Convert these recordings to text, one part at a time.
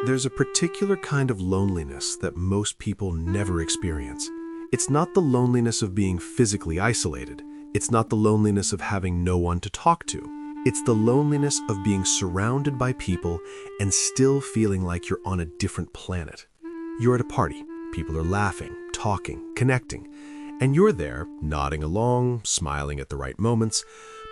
There's a particular kind of loneliness that most people never experience. It's not the loneliness of being physically isolated. It's not the loneliness of having no one to talk to. It's the loneliness of being surrounded by people and still feeling like you're on a different planet. You're at a party. People are laughing, talking, connecting, and you're there, nodding along, smiling at the right moments,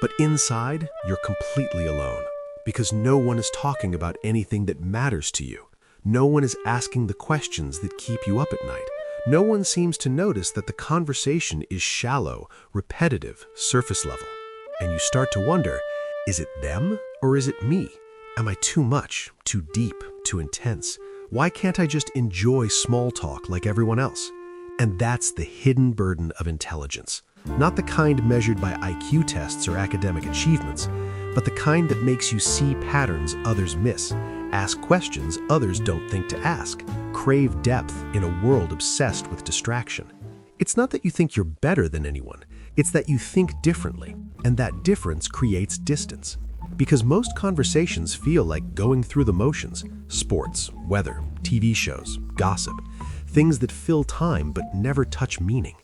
but inside, you're completely alone. Because no one is talking about anything that matters to you. No one is asking the questions that keep you up at night. No one seems to notice that the conversation is shallow, repetitive, surface level. And you start to wonder, is it them or is it me? Am I too much, too deep, too intense? Why can't I just enjoy small talk like everyone else? And that's the hidden burden of intelligence. Not the kind measured by IQ tests or academic achievements, but the kind that makes you see patterns others miss, ask questions others don't think to ask, crave depth in a world obsessed with distraction. It's not that you think you're better than anyone, it's that you think differently, and that difference creates distance. Because most conversations feel like going through the motions: sports, weather, TV shows, gossip, things that fill time but never touch meaning.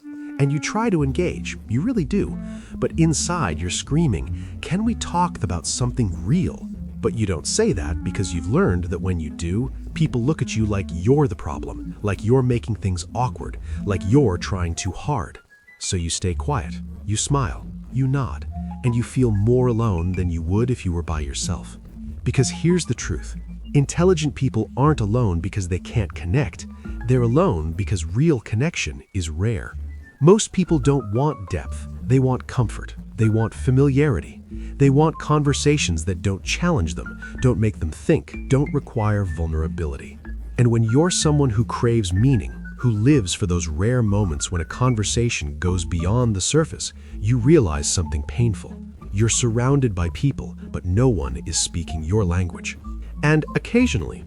And you try to engage, you really do, but inside you're screaming, can we talk about something real? But you don't say that because you've learned that when you do, people look at you like you're the problem, like you're making things awkward, like you're trying too hard. So you stay quiet, you smile, you nod, and you feel more alone than you would if you were by yourself. Because here's the truth. Intelligent people aren't alone because they can't connect. They're alone because real connection is rare. Most people don't want depth. They want comfort. They want familiarity. They want conversations that don't challenge them, don't make them think, don't require vulnerability. And when you're someone who craves meaning, who lives for those rare moments when a conversation goes beyond the surface, you realize something painful. You're surrounded by people, but no one is speaking your language. And occasionally,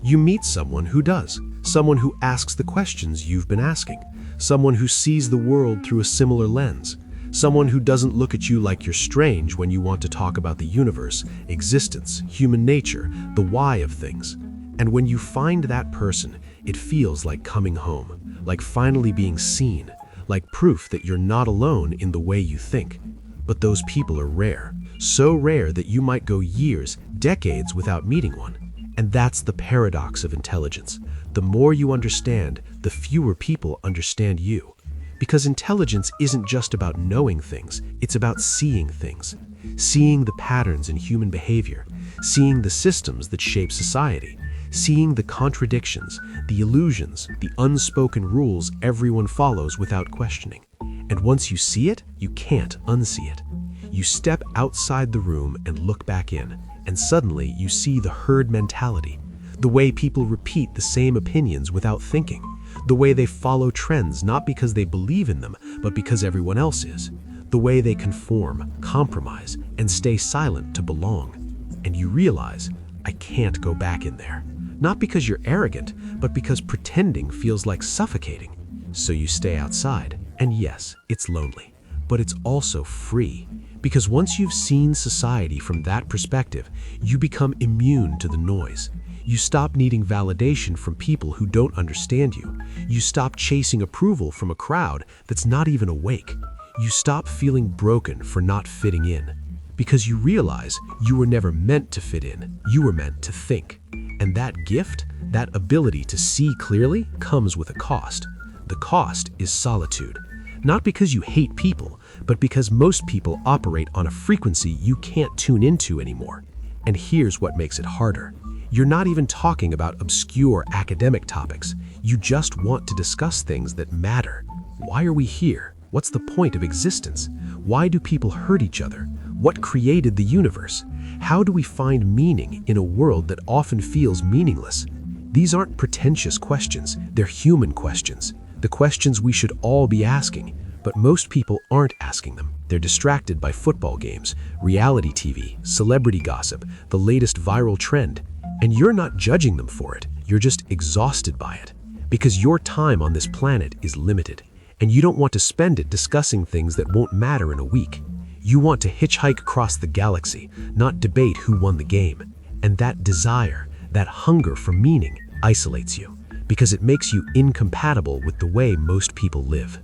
you meet someone who does. Someone who asks the questions you've been asking. Someone who sees the world through a similar lens. Someone who doesn't look at you like you're strange when you want to talk about the universe, existence, human nature, the why of things. And when you find that person, it feels like coming home, like finally being seen, like proof that you're not alone in the way you think. But those people are rare, so rare that you might go years, decades without meeting one. And that's the paradox of intelligence. The more you understand, the fewer people understand you. Because intelligence isn't just about knowing things, it's about seeing things. Seeing the patterns in human behavior, seeing the systems that shape society, seeing the contradictions, the illusions, the unspoken rules everyone follows without questioning. And once you see it, you can't unsee it. You step outside the room and look back in, and suddenly you see the herd mentality, the way people repeat the same opinions without thinking, the way they follow trends not because they believe in them, but because everyone else is, the way they conform, compromise, and stay silent to belong. And you realize, I can't go back in there. Not because you're arrogant, but because pretending feels like suffocating. So you stay outside, and yes, it's lonely, but it's also free. Because once you've seen society from that perspective, you become immune to the noise. You stop needing validation from people who don't understand you. You stop chasing approval from a crowd that's not even awake. You stop feeling broken for not fitting in. Because you realize you were never meant to fit in. You were meant to think. And that gift, that ability to see clearly, comes with a cost. The cost is solitude. Not because you hate people, but because most people operate on a frequency you can't tune into anymore. And here's what makes it harder. You're not even talking about obscure academic topics. You just want to discuss things that matter. Why are we here? What's the point of existence? Why do people hurt each other? What created the universe? How do we find meaning in a world that often feels meaningless? These aren't pretentious questions, they're human questions. The questions we should all be asking, but most people aren't asking them. They're distracted by football games, reality TV, celebrity gossip, the latest viral trend. And you're not judging them for it, you're just exhausted by it. Because your time on this planet is limited, and you don't want to spend it discussing things that won't matter in a week. You want to hitchhike across the galaxy, not debate who won the game. And that desire, That hunger for meaning isolates you because it makes you incompatible with the way most people live.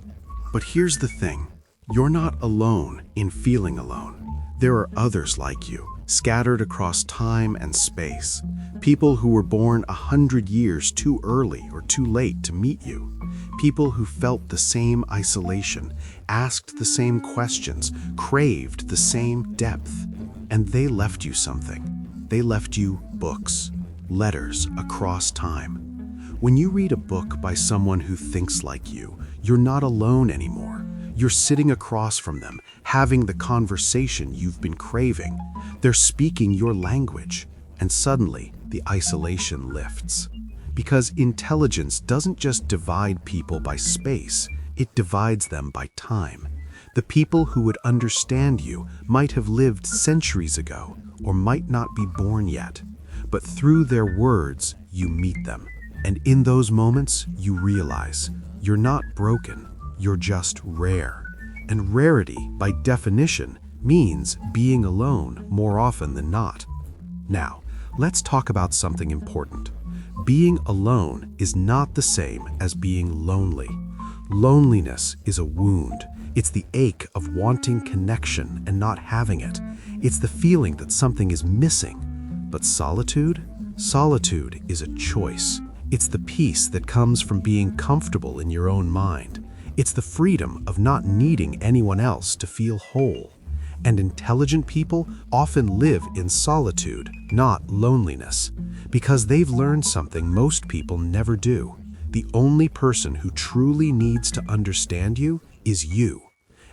But here's the thing. You're not alone in feeling alone. There are others like you, scattered across time and space. People who were born 100 years too early or too late to meet you. People who felt the same isolation, asked the same questions, craved the same depth. And they left you something. They left you books, letters across time. When you read a book by someone who thinks like you, you're not alone anymore. You're sitting across from them, having the conversation you've been craving. They're speaking your language, and suddenly the isolation lifts. Because intelligence doesn't just divide people by space, it divides them by time. The people who would understand you might have lived centuries ago or might not be born yet. But through their words, you meet them. And in those moments, you realize you're not broken, you're just rare. And rarity, by definition, means being alone more often than not. Now, let's talk about something important. Being alone is not the same as being lonely. Loneliness is a wound. It's the ache of wanting connection and not having it. It's the feeling that something is missing. But solitude? Solitude is a choice. It's the peace that comes from being comfortable in your own mind. It's the freedom of not needing anyone else to feel whole. And intelligent people often live in solitude, not loneliness, because they've learned something most people never do. The only person who truly needs to understand you is you.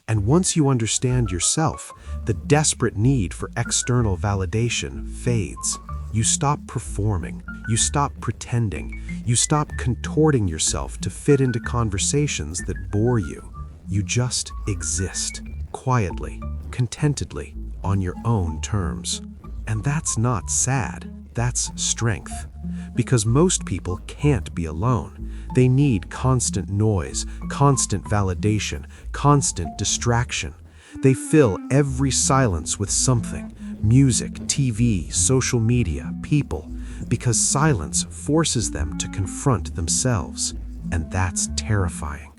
And once you understand yourself, the desperate need for external validation fades. You stop performing, you stop pretending, you stop contorting yourself to fit into conversations that bore you. You just exist, quietly, contentedly, on your own terms. And that's not sad, that's strength. Because most people can't be alone. They need constant noise, constant validation, constant distraction. They fill every silence with something. Music, TV, social media, people, because silence forces them to confront themselves, and that's terrifying.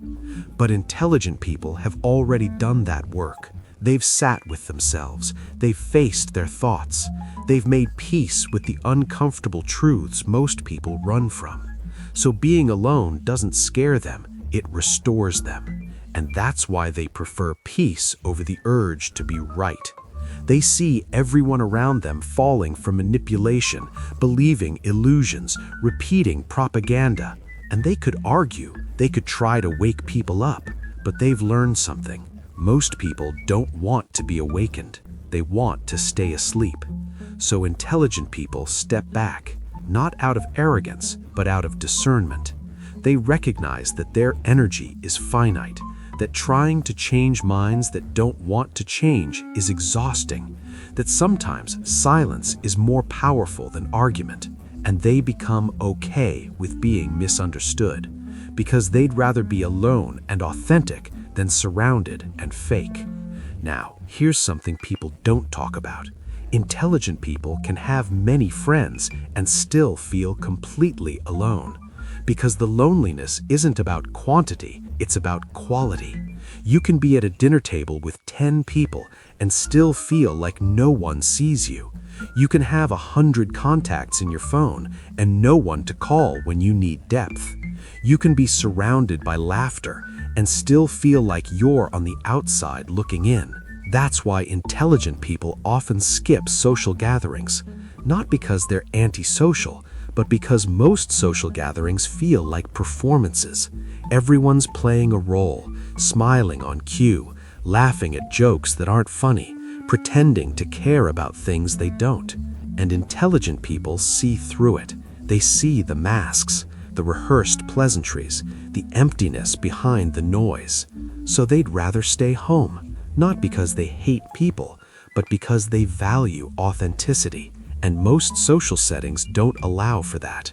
But intelligent people have already done that work. They've sat with themselves, they've faced their thoughts, they've made peace with the uncomfortable truths most people run from. So being alone doesn't scare them, it restores them. And that's why they prefer peace over the urge to be right. They see everyone around them falling for manipulation, believing illusions, repeating propaganda. And they could argue, they could try to wake people up, but they've learned something. Most people don't want to be awakened. They want to stay asleep. So intelligent people step back, not out of arrogance, but out of discernment. They recognize that their energy is finite, that trying to change minds that don't want to change is exhausting, that sometimes silence is more powerful than argument, and they become okay with being misunderstood, because they'd rather be alone and authentic than surrounded and fake. Now, here's something people don't talk about. Intelligent people can have many friends and still feel completely alone. Because the loneliness isn't about quantity, it's about quality. You can be at a dinner table with 10 people and still feel like no one sees you. You can have 100 contacts in your phone and no one to call when you need depth. You can be surrounded by laughter and still feel like you're on the outside looking in. That's why intelligent people often skip social gatherings, not because they're antisocial, but because most social gatherings feel like performances. Everyone's playing a role, smiling on cue, laughing at jokes that aren't funny, pretending to care about things they don't. And intelligent people see through it. They see the masks, the rehearsed pleasantries, the emptiness behind the noise. So they'd rather stay home, not because they hate people, but because they value authenticity. And most social settings don't allow for that.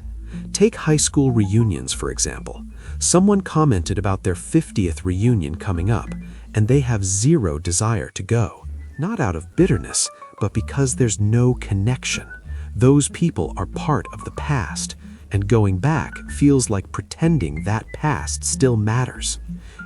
Take high school reunions, for example. Someone commented about their 50th reunion coming up, and they have zero desire to go. Not out of bitterness, but because there's no connection. Those people are part of the past, and going back feels like pretending that past still matters.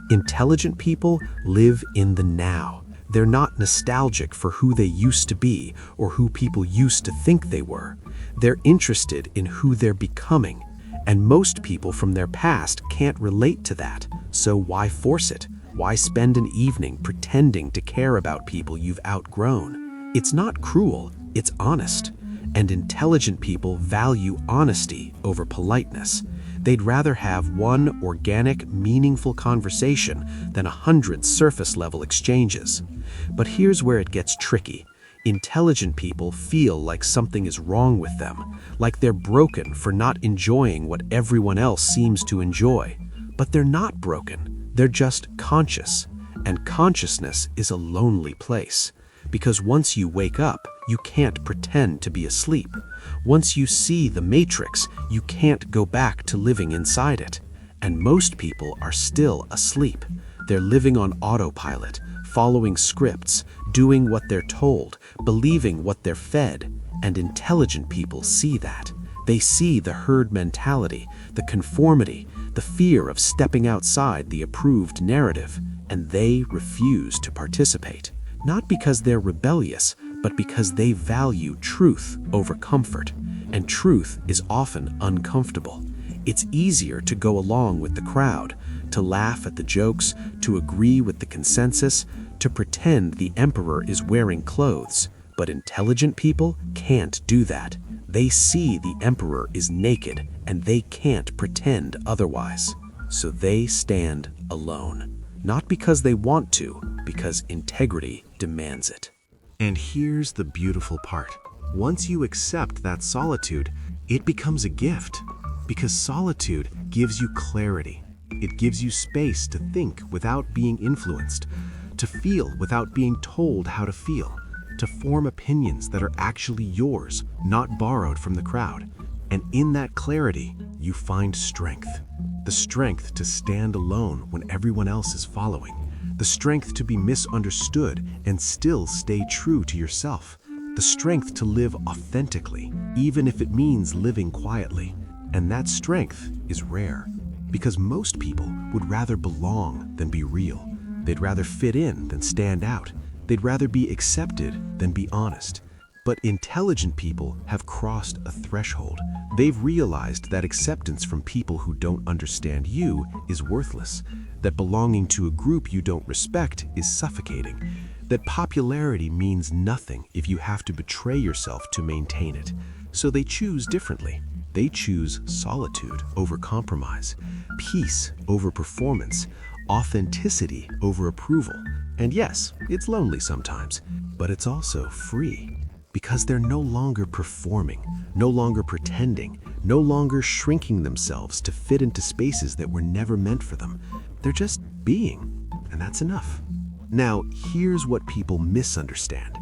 Intelligent people live in the now. They're not nostalgic for who they used to be or who people used to think they were. They're interested in who they're becoming, and most people from their past can't relate to that, so why force it? Why spend an evening pretending to care about people you've outgrown? It's not cruel, it's honest. And intelligent people value honesty over politeness. They'd rather have one organic, meaningful conversation than 100 surface-level exchanges. But here's where it gets tricky. Intelligent people feel like something is wrong with them, like they're broken for not enjoying what everyone else seems to enjoy. But they're not broken, they're just conscious. And consciousness is a lonely place. Because once you wake up, you can't pretend to be asleep. Once you see the matrix, you can't go back to living inside it. And most people are still asleep. They're living on autopilot, following scripts, doing what they're told, believing what they're fed. And intelligent people see that. They see the herd mentality, the conformity, the fear of stepping outside the approved narrative, and they refuse to participate. Not because they're rebellious, but because they value truth over comfort, and truth is often uncomfortable. It's easier to go along with the crowd, to laugh at the jokes, to agree with the consensus, to pretend the emperor is wearing clothes. But intelligent people can't do that. They see the emperor is naked, and they can't pretend otherwise. So they stand alone. Not because they want to, because integrity demands it. And here's the beautiful part. Once you accept that solitude, it becomes a gift. Because solitude gives you clarity. It gives you space to think without being influenced, to feel without being told how to feel, to form opinions that are actually yours, not borrowed from the crowd. And in that clarity, you find strength. The strength to stand alone when everyone else is following. The strength to be misunderstood and still stay true to yourself. The strength to live authentically, even if it means living quietly. And that strength is rare, because most people would rather belong than be real. They'd rather fit in than stand out. They'd rather be accepted than be honest. But intelligent people have crossed a threshold. They've realized that acceptance from people who don't understand you is worthless, that belonging to a group you don't respect is suffocating, that popularity means nothing if you have to betray yourself to maintain it. So they choose differently. They choose solitude over compromise, peace over performance, authenticity over approval. And yes, it's lonely sometimes, but it's also free. Because they're no longer performing, no longer pretending, no longer shrinking themselves to fit into spaces that were never meant for them. They're just being, and that's enough. Now, here's what people misunderstand.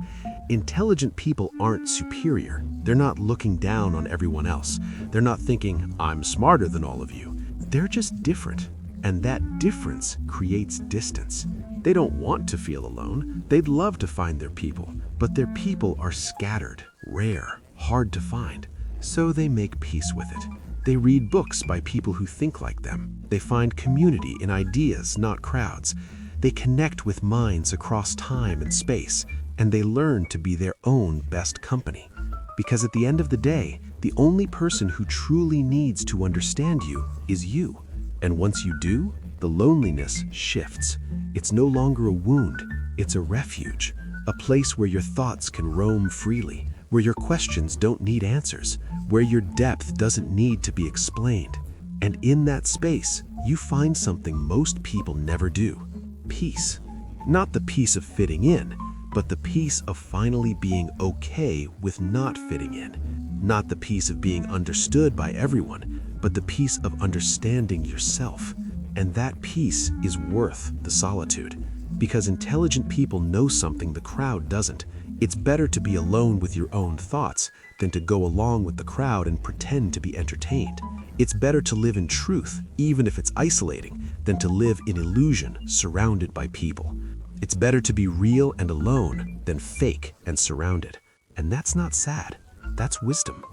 Intelligent people aren't superior. They're not looking down on everyone else. They're not thinking, I'm smarter than all of you. They're just different. And that difference creates distance. They don't want to feel alone. They'd love to find their people, but their people are scattered, rare, hard to find. So they make peace with it. They read books by people who think like them. They find community in ideas, not crowds. They connect with minds across time and space, and they learn to be their own best company. Because at the end of the day, the only person who truly needs to understand you is you. And once you do, the loneliness shifts. It's no longer a wound, it's a refuge, a place where your thoughts can roam freely, where your questions don't need answers, where your depth doesn't need to be explained. And in that space, you find something most people never do: peace. Not the peace of fitting in, but the peace of finally being okay with not fitting in. Not the peace of being understood by everyone, but the peace of understanding yourself. And that peace is worth the solitude. Because intelligent people know something the crowd doesn't. It's better to be alone with your own thoughts than to go along with the crowd and pretend to be entertained. It's better to live in truth, even if it's isolating, than to live in illusion surrounded by people. It's better to be real and alone than fake and surrounded. And that's not sad. That's wisdom.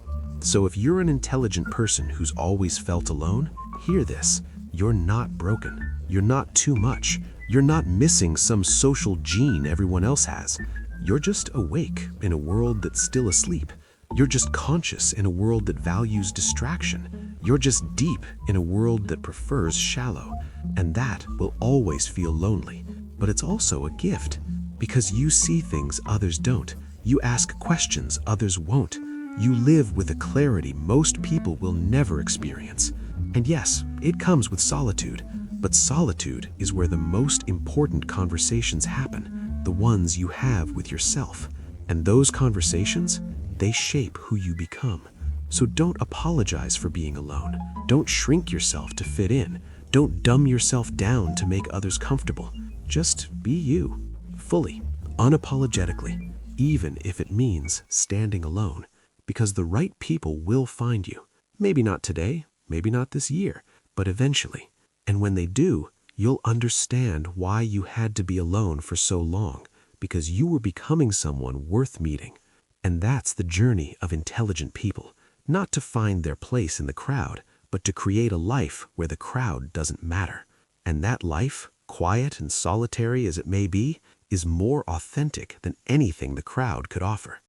So if you're an intelligent person who's always felt alone, hear this. You're not broken. You're not too much. You're not missing some social gene everyone else has. You're just awake in a world that's still asleep. You're just conscious in a world that values distraction. You're just deep in a world that prefers shallow. And that will always feel lonely. But it's also a gift, because you see things others don't. You ask questions others won't. You live with a clarity most people will never experience. And yes, it comes with solitude, but solitude is where the most important conversations happen, the ones you have with yourself. And those conversations, they shape who you become. So don't apologize for being alone. Don't shrink yourself to fit in. Don't dumb yourself down to make others comfortable. Just be you, fully, unapologetically, even if it means standing alone. Because the right people will find you. Maybe not today, maybe not this year, but eventually. And when they do, you'll understand why you had to be alone for so long, because you were becoming someone worth meeting. And that's the journey of intelligent people, not to find their place in the crowd, but to create a life where the crowd doesn't matter. And that life, quiet and solitary as it may be, is more authentic than anything the crowd could offer.